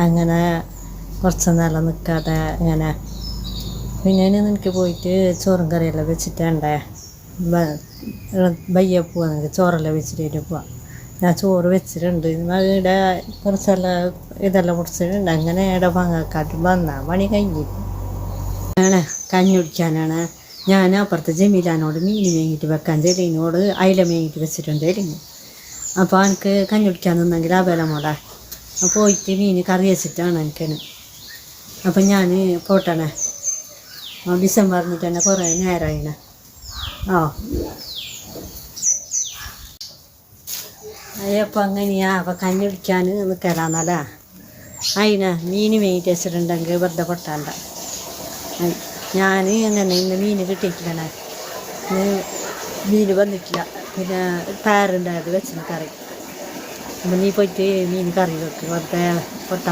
അങ്ങനെ കുറച്ച് നേരം നിൽക്കാതെ ഇങ്ങനെ പിന്നെ എനിക്ക് പോയിട്ട് ചോറും കറിയെല്ലാം വെച്ചിട്ടുണ്ടേ ബയ്യ പോവാണെങ്കിൽ ചോറെല്ലാം വെച്ചിട്ട് പോവാം. ഞാൻ ചോറ് വെച്ചിട്ടുണ്ട്. ഇവിടെ കുറച്ചെല്ലാം ഇതെല്ലാം മുറിച്ചിട്ടുണ്ട്. അങ്ങനെ ഇവിടെ പങ്ങക്കാട്ട് വന്നാൽ പണി കഴിഞ്ഞിട്ട് ആണ് കഞ്ഞി കുടിക്കാനാണ്. ഞാൻ അപ്പുറത്ത് ജമീലാനോട് മീൻ മേങ്ങിയിട്ട് വെക്കാൻ ജലീനോട് അയില മേങ്ങിയിട്ട് വെച്ചിട്ടുണ്ട് എരിഞ്ഞ്. അപ്പോൾ എനിക്ക് കഞ്ഞി കുടിക്കാൻ നിന്നെങ്കിൽ അബല മോളെ പോയിട്ട് മീൻ കറി വെച്ചിട്ടാണ് എനിക്കന്. അപ്പം ഞാൻ പോട്ടണേ. ഡിസംബർ പറഞ്ഞിട്ട് തന്നെ കുറേ നേരമായിനെ. അയ്യപ്പം അങ്ങനെയാ. അപ്പം കഞ്ഞി കുടിക്കാൻ നിൽക്കലാന്നല്ല അതിന് മീൻ മേങ്ങിയിട്ട് വെച്ചിട്ടുണ്ടെങ്കിൽ വെറുതെ പൊട്ടാണ്ട. ഞാൻ അങ്ങനെ ഇന്ന് മീൻ കിട്ടിയിട്ടില്ല. മീൻ വന്നിട്ടില്ല. പിന്നെ പയറുണ്ടായത് വെച്ചിന് കറി. അപ്പം നീ പോയിട്ട് മീൻ കറി വെക്ക് വെറുതെ പൊട്ടാൻ.